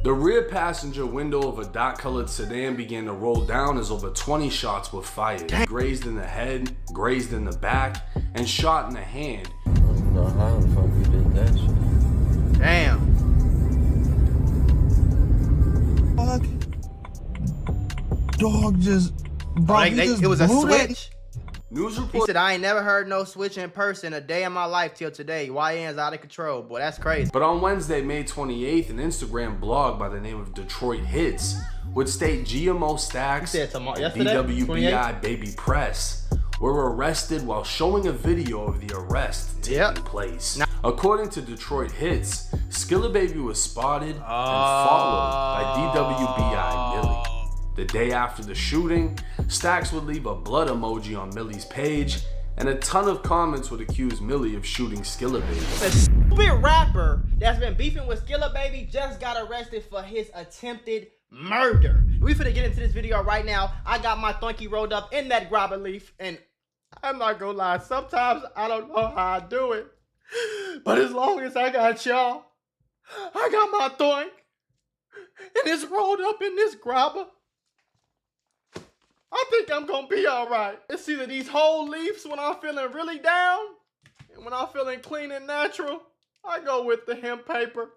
The rear passenger window of a dark-colored sedan began to roll down as over 20 shots were fired. Grazed in the head, grazed in the back, and shot in the hand. I don't know how the fuck we did that shit. Damn. Fuck. Dog just... Bro, It was a switch. News He report. said, I ain't never heard no switch in person a day in my life till today. YN's out of control. Boy, that's crazy. But on Wednesday, May 28th, an Instagram blog by the name of Detroit Hits would state GMO Stax said and yesterday, DWBI Baby Press were arrested while showing a video of the arrest taking place. According to Detroit Hits, Skilla Baby was spotted and followed by DWBI Millie. The day after the shooting, Stax would leave a blood emoji on Millie's page, and a ton of comments would accuse Millie of shooting Skilla Baby. The stupid rapper that's been beefing with Skilla Baby just got arrested for his attempted murder. We finna get into this video right now. I got my thunky rolled up in that grabber leaf, and I'm not gonna lie, sometimes I don't know how I do it. But as long as I got y'all, I got my thunk, and it's rolled up in this grabber. I think I'm gonna be all right. It's either these whole leaves when I'm feeling really down, and when I'm feeling clean and natural, I go with the hemp paper.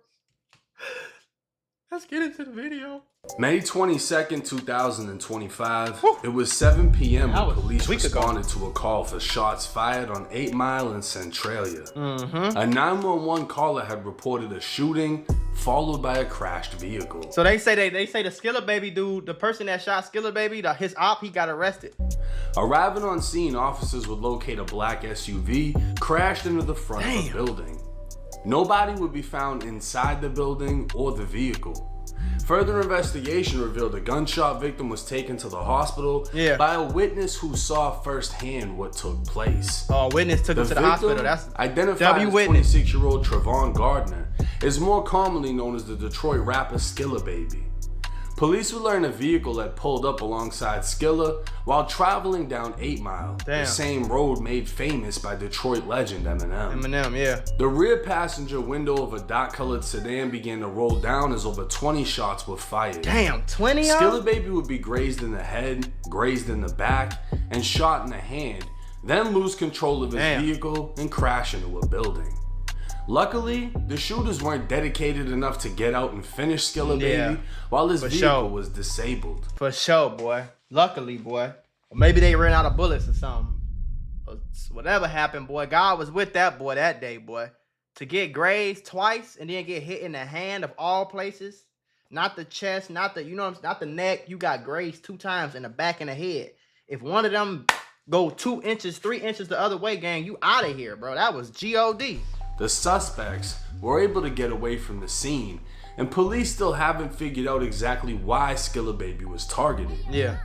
Let's get into the video. May 22nd, 2025. It was 7 p.m. when police responded to a call for shots fired on 8 Mile in Centralia. A 911 caller had reported a shooting followed by a crashed vehicle. So they say the Skilla Baby dude, the person that shot Skilla Baby, his op, he got arrested. Arriving on scene, officers would locate a black SUV crashed into the front of the building. Nobody would be found inside the building or the vehicle. Further investigation revealed a gunshot victim was taken to the hospital by a witness who saw firsthand what took place. Oh, witness took him to the hospital. That's identified as 26-year-old Trevon Gardner, is more commonly known as the Detroit rapper Skilla Baby. Police would learn a vehicle had pulled up alongside Skilla while traveling down 8 Mile, the same road made famous by Detroit legend Eminem. The rear passenger window of a dark-colored sedan began to roll down as over 20 shots were fired. Damn, 20 of them? Skilla Baby would be grazed in the head, grazed in the back, and shot in the hand, then lose control of his vehicle and crash into a building. Luckily, the shooters weren't dedicated enough to get out and finish Skilla Baby while his vehicle was disabled. For sure, boy. Luckily, boy. Or maybe they ran out of bullets or something. Whatever happened, boy, God was with that boy that day, boy. To get grazed twice and then get hit in the hand of all places, not the chest, not the, not the neck. You got grazed 2 times in the back and the head. If one of them go 2 inches, 3 inches the other way, gang, you out of here, bro. That was G.O.D. The suspects were able to get away from the scene, and police still haven't figured out exactly why Skilla Baby was targeted.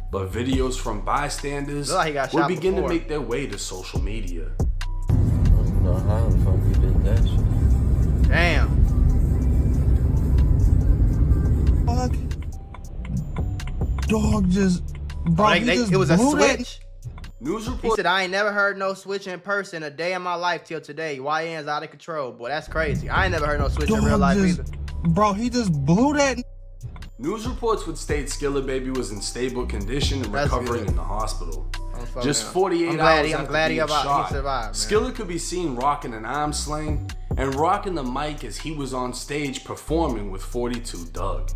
But videos from bystanders will begin to make their way to social media. I don't know how the fuck we did that shit. Damn. Fuck. Dog just... Bro, it was a switch. News report. He said, I ain't never heard no switch in person a day in my life till today. YN's out of control. Boy, that's crazy. I ain't never heard no switch in real life either. Bro, he just blew that. News reports would state Skilla Baby was in stable condition and recovering in the hospital. Just 48 hours after being shot, Skilla could be seen rocking an arm sling and rocking the mic as he was on stage performing with 42 Doug.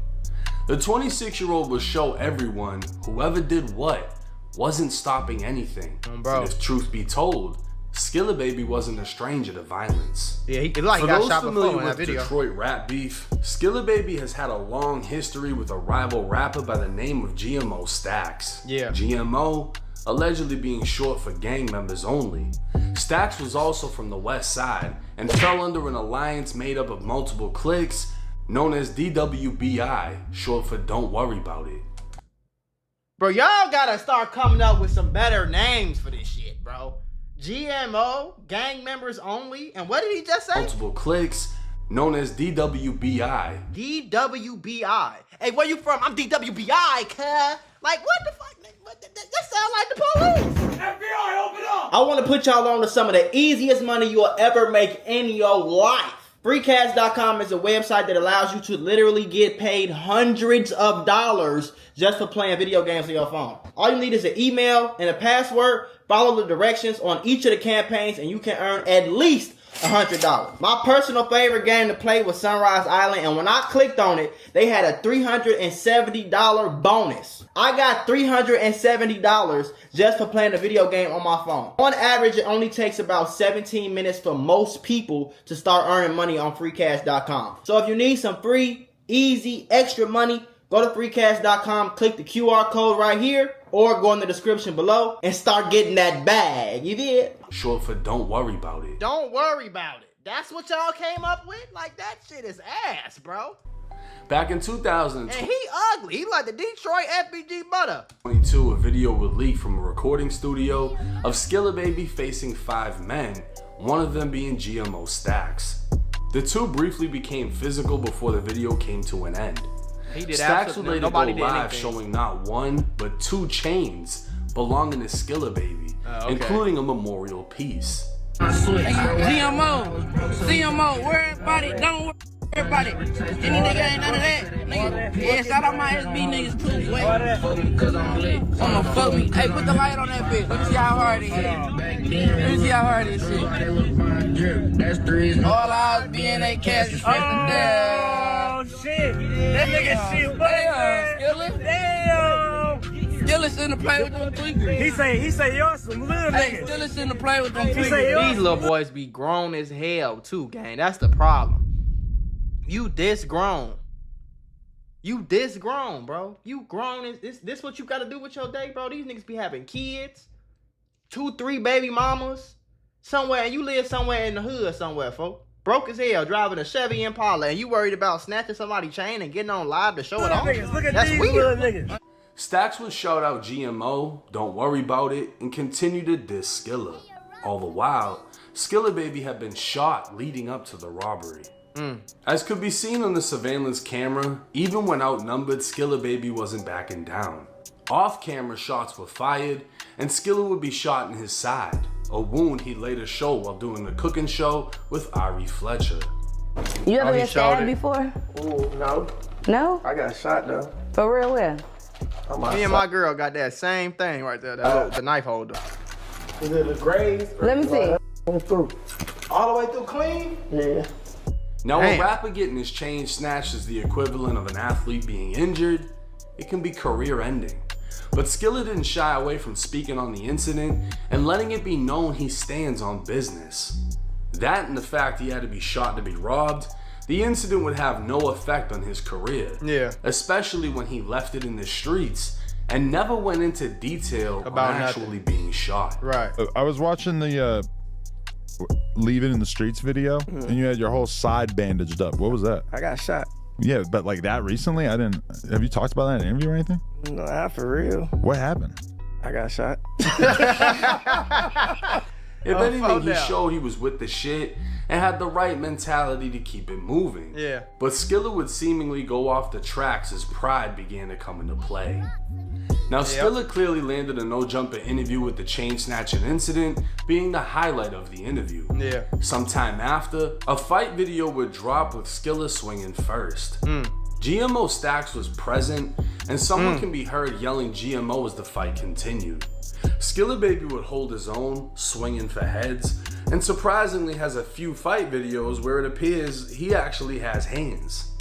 The 26-year-old would show everyone whoever did what wasn't stopping anything. And if truth be told, Skilla Baby wasn't a stranger to violence. Yeah, he got shot before in that video. Detroit rap beef, Skilla Baby has had a long history with a rival rapper by the name of GMO Stax. GMO allegedly being short for gang members only. Stax was also from the West Side and fell under an alliance made up of multiple cliques known as DWBI, short for Don't Worry About It. Bro, y'all gotta start coming up with some better names for this shit, bro. GMO, gang members only, and what did he just say? Multiple cliques known as DWBI. DWBI. Hey, where you from? I'm DWBI, cuh. Like, what the fuck? That sound like the police. FBI, open up! I want to put y'all on to some of the easiest money you'll ever make in your life. Freecash.com is a website that allows you to literally get paid hundreds of dollars just for playing video games on your phone. All you need is an email and a password. Follow the directions on each of the campaigns and you can earn at least $100. My personal favorite game to play was Sunrise Island, and when I clicked on it, they had a $370 bonus. I got $370 just for playing a video game on my phone. On average, it only takes about 17 minutes for most people to start earning money on freecash.com. So if you need some free, easy, extra money, go to freecash.com, click the QR code right here, or go in the description below and start getting that bag. You did? Short for don't worry about it. Don't worry about it. That's what y'all came up with? Like, that shit is ass, bro. Back in 2022, and he ugly. He like the Detroit FBG butter. A video was leaked from a recording studio of Skilla Baby facing 5 men, one of them being GMO Stax. The two briefly became physical before the video came to an end. Stax would later go live showing not one, but 2 chains belonging to Skilla Baby, including a memorial piece. GMO, worry about it, don't worry about it. Any nigga ain't none of that, nigga. Yeah, shout out my SB niggas too, boy. I'ma fuck me. Hey, put the light on that bitch. Let me see how hard it is. Let me see how hard this shit. All eyes being a cash is down. Oh shit! That nigga shit, damn! Skilla shouldn't play with them tweakers. He say y'all some little niggas. Skilla shouldn't play with them tweakers. These little boys be grown as hell too, gang. That's the problem. You this grown. You this grown, bro. You grown. This what you gotta do with your day, bro. These niggas be having kids, 2, 3 baby mamas, somewhere, and you live somewhere in the hood somewhere, folks. Broke as hell, driving a Chevy Impala, and you worried about snatching somebody's chain and getting on live to show it off? Look at That's these weird. little niggas. Stax would shout out GMO, don't worry about it, and continue to diss Skilla. All the while, Skilla Baby had been shot leading up to the robbery. As could be seen on the surveillance camera, even when outnumbered, Skilla Baby wasn't backing down. Off-camera shots were fired, and Skilla would be shot in his side, a wound he later showed while doing the cooking show with Ari Fletcher. You ever been stabbed before? Ooh, no. No? I got shot though. For real, where? Me and my girl got that same thing right there, the knife holder. Is it the graze? Let me see. Through. All the way through clean? Yeah. Now, a rapper getting his chain snatched is the equivalent of an athlete being injured. It can be career-ending. But Skilla didn't shy away from speaking on the incident and letting it be known he stands on business. That and the fact he had to be shot to be robbed, the incident would have no effect on his career. Yeah. Especially when he left it in the streets and never went into detail about actually being shot. Right. I was watching the Leave It in the Streets video, and you had your whole side bandaged up. What was that? I got shot. Yeah, but like that recently? I didn't. Have you talked about that in an interview or anything? No, not for real. What happened? I got shot. If anything, he showed he was with the shit and had the right mentality to keep it moving. Yeah. But Skilla would seemingly go off the tracks as pride began to come into play. Now, Skilla clearly landed a no-jumper interview with the chain snatching incident being the highlight of the interview. Yeah. Sometime after, a fight video would drop with Skilla swinging first. GMO Stax was present, and someone can be heard yelling GMO as the fight continued. Skilla Baby would hold his own, swinging for heads, and surprisingly has a few fight videos where it appears he actually has hands.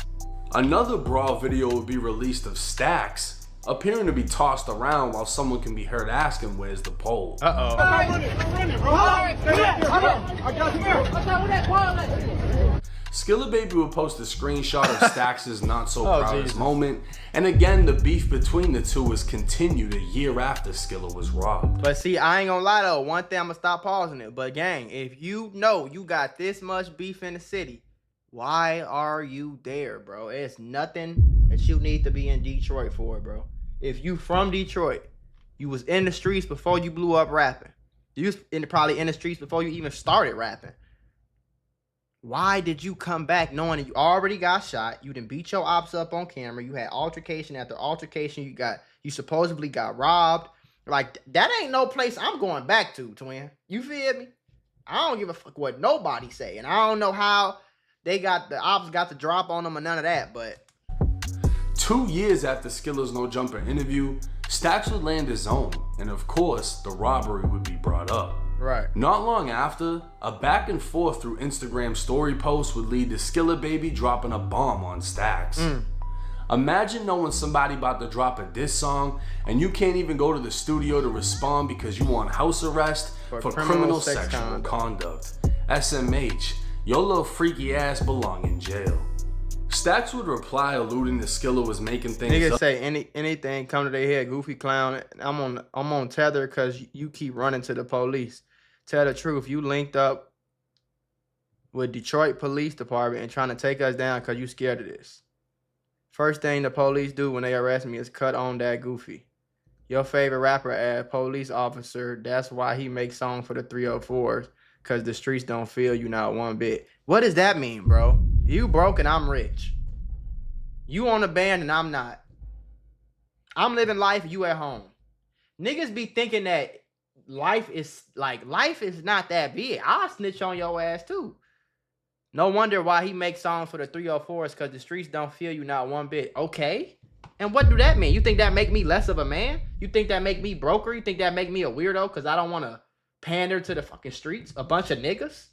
Another brawl video would be released of Stax appearing to be tossed around while someone can be heard asking where's the pole. Skilla Baby would post a screenshot of Stax's not so proudest moment, and again the beef between the two was continued a year after Skilla was robbed. But see, I ain't gonna lie though, one thing I'm gonna stop pausing it. But gang, if you know you got this much beef in the city, why are you there, bro? It's nothing that you need to be in Detroit for, bro. If you from Detroit, you was in the streets before you blew up rapping. You was probably in the streets before you even started rapping. Why did you come back knowing that you already got shot? You done beat your ops up on camera. You had altercation after altercation. You supposedly got robbed. Like, that ain't no place I'm going back to, twin. You feel me? I don't give a fuck what nobody say. And I don't know how the Opps got the drop on them or none of that, but 2 years after Skilla's No Jumper interview, Stax would land his own, and of course, the robbery would be brought up. right. Not long after, a back and forth through Instagram story posts would lead to Skilla Baby dropping a bomb on Stax. Imagine knowing somebody about to drop a diss song and you can't even go to the studio to respond because you want house arrest for criminal sexual conduct. SMH, your little freaky ass belong in jail. Stax would reply alluding to Skilla was making things Niggas up. say anything come to their head, goofy clown. I'm on tether because you keep running to the police. Tell the truth, you linked up with Detroit Police Department and trying to take us down because you scared of this. First thing the police do when they arrest me is cut on that goofy. Your favorite rapper as police officer, that's why he makes songs for the 304s, because the streets don't feel you not one bit. What does that mean, bro? You broke and I'm rich. You on a band and I'm not. I'm living life, you at home. Niggas be thinking that life is not that big. I'll snitch on your ass too. No wonder why he makes songs for the 304s, because the streets don't feel you not one bit. Okay. And what do that mean? You think that make me less of a man? You think that make me broker? You think that make me a weirdo because I don't want to pander to the fucking streets? A bunch of niggas?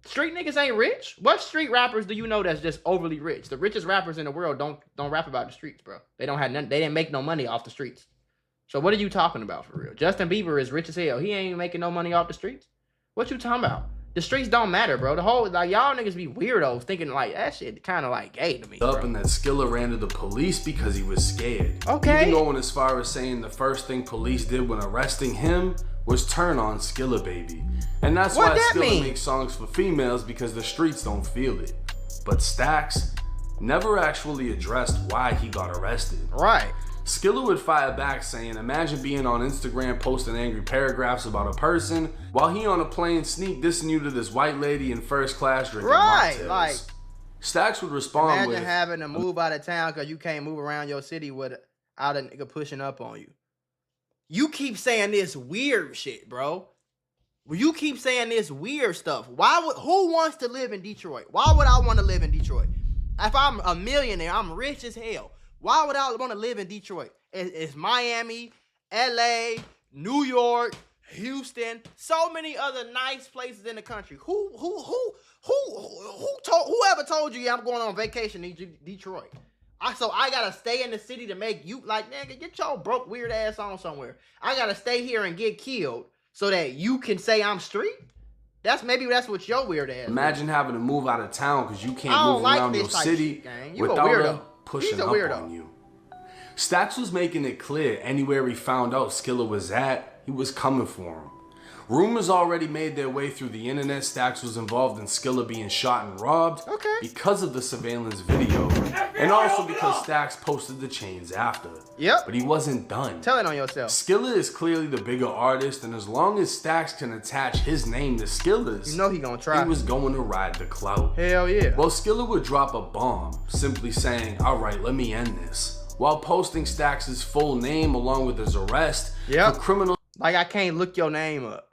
Street niggas ain't rich? What street rappers do you know that's just overly rich? The richest rappers in the world don't rap about the streets, bro. They don't have none, they didn't make no money off the streets. So what are you talking about for real? Justin Bieber is rich as hell. He ain't making no money off the streets. What you talking about? The streets don't matter, bro. The whole, like, y'all niggas be weirdos thinking like that shit kind of like gay to me, bro. Up and that Skilla ran to the police because he was scared. Okay. Even going as far as saying the first thing police did when arresting him was turn on Skilla Baby. And that's why Skilla makes songs for females, because the streets don't feel it. But Stax never actually addressed why he got arrested. Right. Skilla would fire back saying, imagine being on Instagram posting angry paragraphs about a person while he on a plane sneak dissing you to this white lady in first class drinking mocktails. Like, Stax would respond imagine having to move out of town because you can't move around your city without a nigga pushing up on you. You keep saying this weird shit, bro. You keep saying this weird stuff. Who wants to live in Detroit? Why would I want to live in Detroit? If I'm a millionaire, I'm rich as hell. Why would I want to live in Detroit? It's Miami, LA, New York, Houston, so many other nice places in the country. Whoever told you, yeah, I'm going on vacation in Detroit? So I gotta stay in the city to make you, like, nigga, get your broke weird ass on somewhere. I gotta stay here and get killed so that you can say I'm street? Maybe that's what your weird ass. Imagine having to move out of town because you can't move around your city without them pushing up on you. Stax was making it clear anywhere he found out Skilla was at, he was coming for him. Rumors already made their way through the internet Stax was involved in Skilla being shot and robbed because of the surveillance video, and also because Stax posted the chains after. Yep. But he wasn't done. Tell it on yourself. Skilla is clearly the bigger artist, and as long as Stax can attach his name to Skilla's, you know he gonna try. He was going to ride the clout. Hell yeah. Well, Skilla would drop a bomb, simply saying, all right, let me end this, while posting Stax's full name along with his arrest for criminal. Like, I can't look your name up.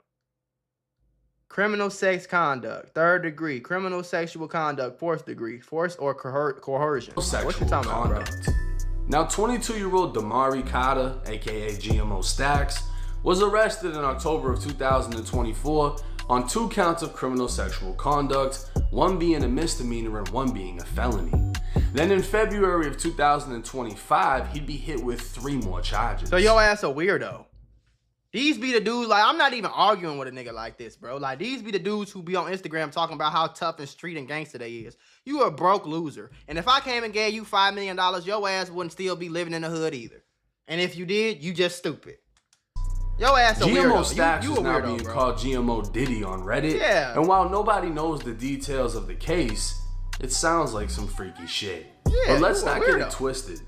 Criminal sex conduct, 3rd degree. Criminal sexual conduct, 4th degree. Force or coercion. What you talking about, bro? Now, 22-year-old Damari Carter, aka GMO Stax, was arrested in October of 2024 on 2 counts of criminal sexual conduct, 1 being a misdemeanor and 1 being a felony. Then in February of 2025, he'd be hit with 3 more charges. So your ass a weirdo. These be the dudes, like, I'm not even arguing with a nigga like this, bro. Like, these be the dudes who be on Instagram talking about how tough and street and gangster they is. You a broke loser. And if I came and gave you $5 million, your ass wouldn't still be living in the hood either. And if you did, you just stupid. Your ass a weirdo. GMO Stax you is a now weirdo, being bro. called GMO Diddy on Reddit. Yeah. And while nobody knows the details of the case, it sounds like some freaky shit. Yeah, but let's not get it twisted.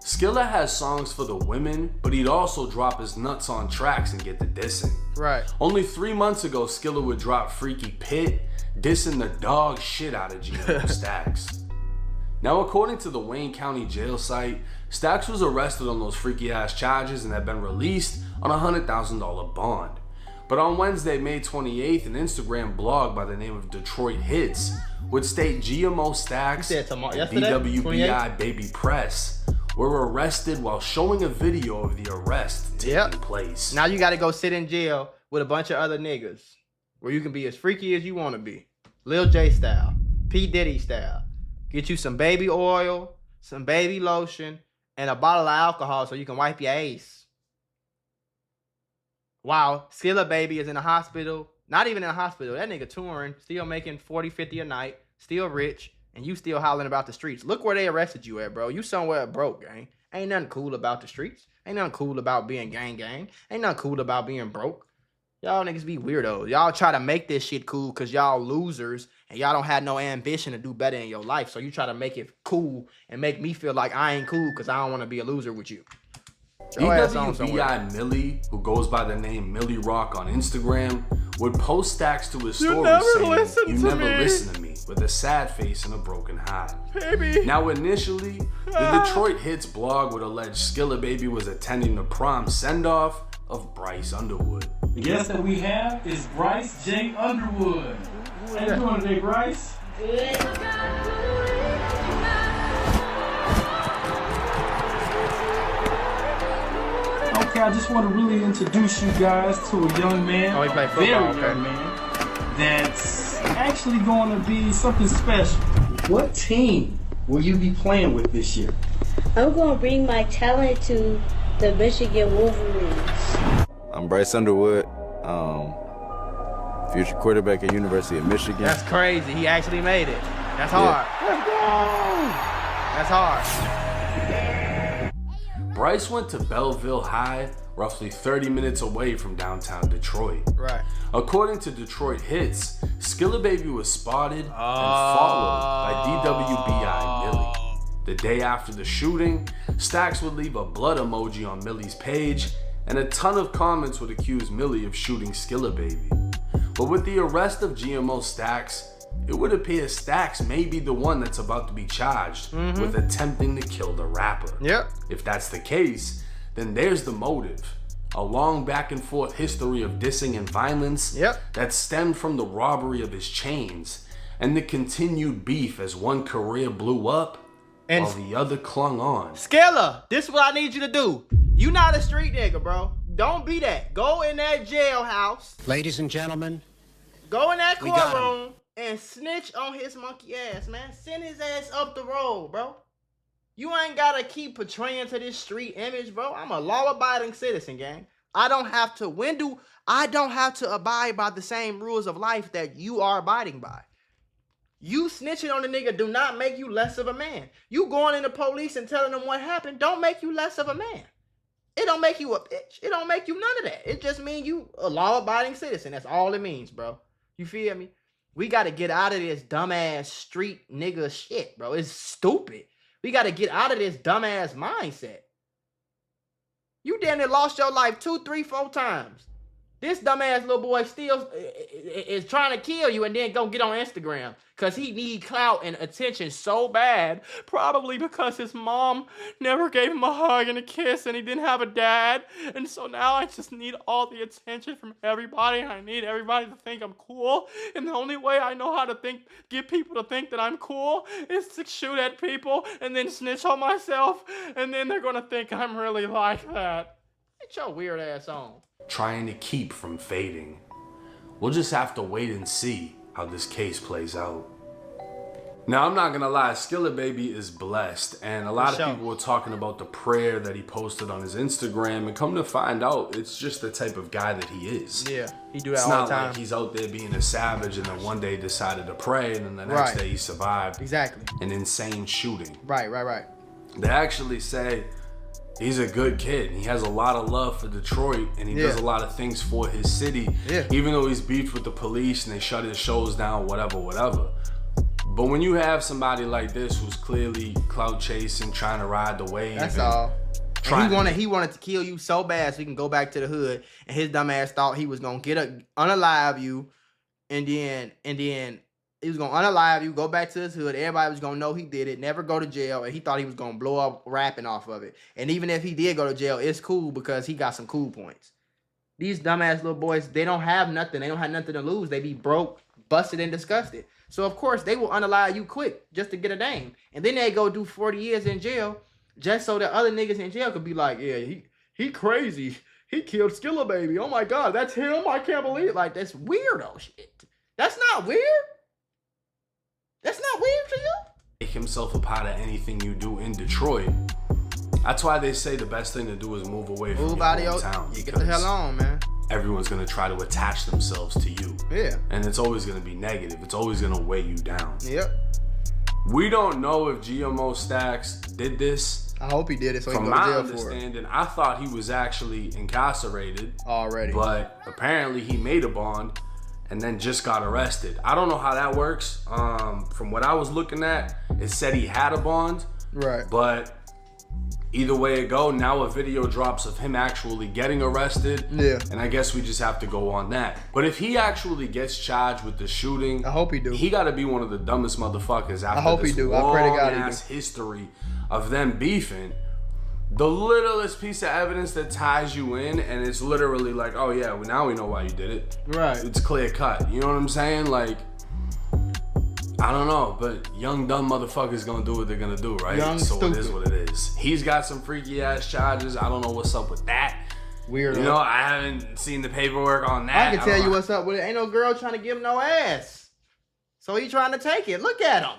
Skilla has songs for the women, but he'd also drop his nuts on tracks and get the dissing. Right. Only 3 months ago, Skilla would drop Freaky Pit, dissing the dog shit out of GMO Stax. Now, according to the Wayne County jail site, Stax was arrested on those freaky ass charges and had been released on a $100,000 bond. But on Wednesday, May 28th, an Instagram blog by the name of Detroit Hits would state GMO Stax and DWBI Baby Press were arrested while showing a video of the arrest taking place. Now you got to go sit in jail with a bunch of other niggas where you can be as freaky as you want to be. Lil J style, P. Diddy style. Get you some baby oil, some baby lotion, and a bottle of alcohol so you can wipe your ace. Wow, Skilla baby is in the hospital. Not even in the hospital. That nigga touring, still making 40, 50 a night, still rich, and you still hollering about the streets. Look where they arrested you at, bro. You somewhere broke, gang. Ain't nothing cool about the streets. Ain't nothing cool about being gang. Ain't nothing cool about being broke. Y'all niggas be weirdos. Y'all try to make this shit cool because y'all losers and y'all don't have no ambition to do better in your life. So you try to make it cool and make me feel like I ain't cool because I don't want to be a loser with you. DWBI Millie, who goes by the name Millie Rock on Instagram, would post Stax to his story saying, "You never listen to me," with a sad face and a broken heart. Baby. Now initially, the Detroit Hits blog would allege Skilla Baby was attending the prom send-off of Bryce Underwood. The guest that we have is Bryce J. Underwood. How you doing today, Bryce? Good. Okay, I just want to really introduce you guys to a young man, a very young man, that's actually going to be something special. What team will you be playing with this year? I'm going to bring my talent to the Michigan Wolverines. I'm Bryce Underwood, future quarterback at University of Michigan. That's crazy. He actually made it. That's hard. Let's go. That's hard. Bryce went to Belleville High, roughly 30 minutes away from downtown Detroit. Right. According to Detroit Hits, Skilla Baby was spotted and followed by DWBI Millie. The day after the shooting, Stax would leave a blood emoji on Millie's page, and a ton of comments would accuse Millie of shooting Skilla Baby. But with the arrest of GMO Stax, it would appear Stax may be the one that's about to be charged with attempting to kill the rapper. Yep. If that's the case, then there's the motive. A long back and forth history of dissing and violence that stemmed from the robbery of his chains and the continued beef as one career blew up and while the other clung on. Skilla, this is what I need you to do. You not a street nigga, bro. Don't be that. Go in that jailhouse. Ladies and gentlemen. Go in that courtroom and snitch on his monkey ass, man. Send his ass up the road, bro. You ain't gotta keep portraying to this street image, bro. I'm a law-abiding citizen, gang. I don't have to abide by the same rules of life that you are abiding by. You snitching on the nigga do not make you less of a man. You going in the police and telling them what happened don't make you less of a man. It don't make you a bitch. It don't make you none of that. It just means you a law-abiding citizen. That's all it means, bro. You feel me? We got to get out of this dumbass street nigga shit, bro. It's stupid. We got to get out of this dumbass mindset. You damn near lost your life 2, 3, 4 times. This dumbass little boy still is trying to kill you and then go get on Instagram because he need clout and attention so bad. Probably because his mom never gave him a hug and a kiss and he didn't have a dad. And so now I just need all the attention from everybody. I need everybody to think I'm cool. And the only way I know how to get people to think that I'm cool is to shoot at people and then snitch on myself. And then they're going to think I'm really like that. Get your weird ass on. Trying to keep from fading. We'll just have to wait and see how this case plays out. Now, I'm not gonna lie, Skilla Baby is blessed, and a lot of people were talking about the prayer that he posted on his Instagram, and come to find out, it's just the type of guy that he is. Yeah, he do that it's all the time. It's not like he's out there being a savage, and then one day decided to pray, and then the next day he survived an insane shooting. Right. They actually say he's a good kid. He has a lot of love for Detroit, and he does a lot of things for his city. Even though he's beefed with the police and they shut his shows down, whatever. But when you have somebody like this who's clearly clout chasing, trying to ride the wave, that's all. He wanted to kill you so bad so he can go back to the hood, and his dumb ass thought he was gonna unalive you, and then he was gonna unalive you, go back to his hood. Everybody was gonna know he did it, never go to jail, and he thought he was gonna blow up rapping off of it. And even if he did go to jail, it's cool because he got some cool points. these dumbass little boys, they don't have nothing. They don't have nothing to lose. They be broke, busted, and disgusted. So, of course, they will unalive you quick just to get a name. And then they go do 40 years in jail just so the other niggas in jail could be like, yeah, he crazy. He killed Skilla Baby. Oh, my God, that's him? I can't believe it. Like, that's weirdo shit. That's not weird. That's not weird to you? Make himself a part of anything you do in Detroit. That's why they say the best thing to do is move away from your hometown. You get the hell on, man. Everyone's gonna try to attach themselves to you. Yeah. And it's always gonna be negative. It's always gonna weigh you down. Yep. We don't know if GMO Stax did this. I hope he did it so he can go to jail for it. From my understanding, I thought he was actually incarcerated already. But apparently he made a bond and then just got arrested. I don't know how that works. From what I was looking at, it said he had a bond. Right. But either way it go, now a video drops of him actually getting arrested. Yeah. And I guess we just have to go on that. But if he actually gets charged with the shooting, I hope he do. He got to be one of the dumbest motherfuckers after I hope this he do. I pray to God he long-ass history of them beefing. The littlest piece of evidence that ties you in, and it's literally like, oh yeah, well, now we know why you did it. Right. It's clear cut. You know what I'm saying? Like, I don't know, but young dumb motherfuckers gonna do what they're gonna do, right? Young, so stupid. it is what it is. He's got some freaky ass charges. I don't know what's up with that. Weird. You know, I haven't seen the paperwork on that. I can tell you what's up with it. Ain't no girl trying to give him no ass. So he trying to take it. Look at him.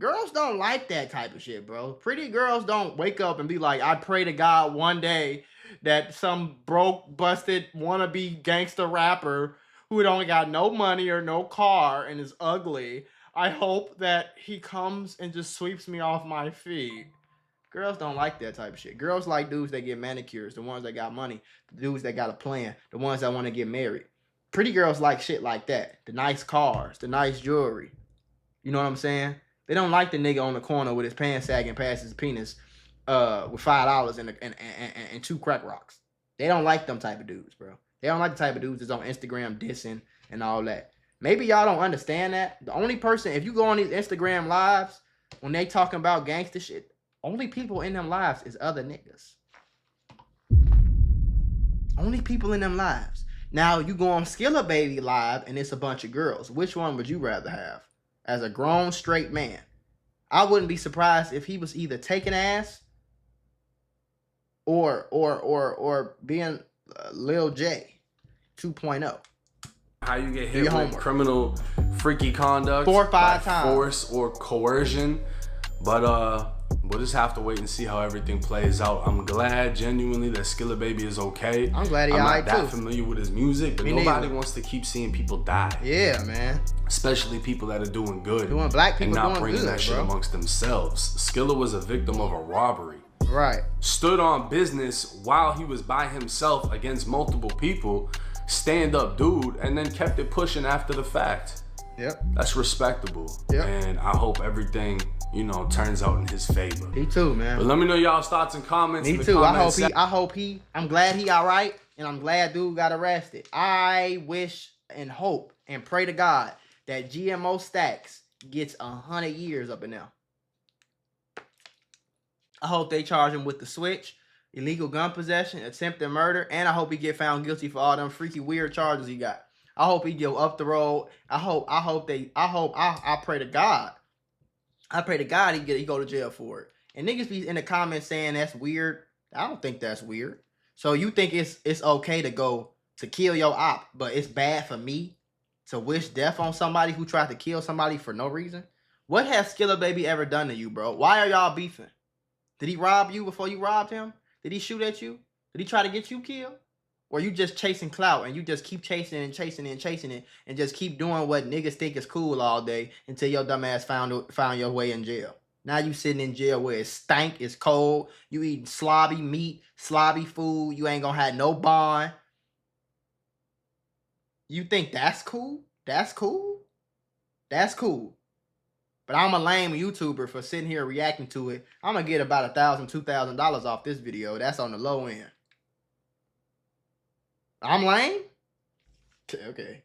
Girls don't like that type of shit, bro. Pretty girls don't wake up and be like, I pray to God one day that some broke, busted, wannabe gangster rapper who don't got no money or no car and is ugly, I hope that he comes and just sweeps me off my feet. Girls don't like that type of shit. Girls like dudes that get manicures, the ones that got money, the dudes that got a plan, the ones that want to get married. Pretty girls like shit like that. The nice cars, the nice jewelry. You know what I'm saying? They don't like the nigga on the corner with his pants sagging past his penis with $5 and 2 crack rocks. They don't like them type of dudes, bro. They don't like the type of dudes that's on Instagram dissing and all that. Maybe y'all don't understand that. The only person, if you go on these Instagram lives, when they talking about gangster shit, only people in them lives is other niggas. Only people in them lives. Now, you go on Skilla Baby live and it's a bunch of girls. Which one would you rather have? As a grown straight man, I wouldn't be surprised if he was either taking ass or being Lil J 2.0. How you get hit with criminal freaky conduct 4 or 5 by times, force or coercion. But we'll just have to wait and see how everything plays out. I'm glad genuinely that Skilla Baby is okay. I'm glad he I'm alright not that too. familiar with his music, but nobody wants to keep seeing people die. Yeah, man. Especially people that are doing good. Doing black people and not doing bringing good, that shit bro. amongst themselves. Skilla was a victim of a robbery. Right. Stood on business while he was by himself against multiple people. Stand up dude, and then kept it pushing after the fact. Yep. That's respectable. Yep. And I hope everything, turns out in his favor. Me too, man. But let me know y'all's thoughts and comments. Me too. I'm glad he all right, and I'm glad dude got arrested. I wish and hope and pray to God that GMO Stax gets 100 years up in there. I hope they charge him with the switch, illegal gun possession, attempted murder, and I hope he get found guilty for all them freaky weird charges he got. I hope he go up the road. I pray to God. I pray to God he go to jail for it. And niggas be in the comments saying that's weird. I don't think that's weird. So you think it's okay to go to kill your op, but it's bad for me to wish death on somebody who tried to kill somebody for no reason? What has Skilla Baby ever done to you, bro? Why are y'all beefing? Did he rob you before you robbed him? Did he shoot at you? Did he try to get you killed? Or you just chasing clout and you just keep chasing and chasing and chasing it and just keep doing what niggas think is cool all day until your dumb ass found your way in jail. Now you sitting in jail where it's stank, it's cold, you eating slobby meat, slobby food, you ain't gonna have no bond. You think that's cool? That's cool? That's cool. But I'm a lame YouTuber for sitting here reacting to it. I'm gonna get about $1,000, $2,000 off this video. That's on the low end. I'm lame? Okay.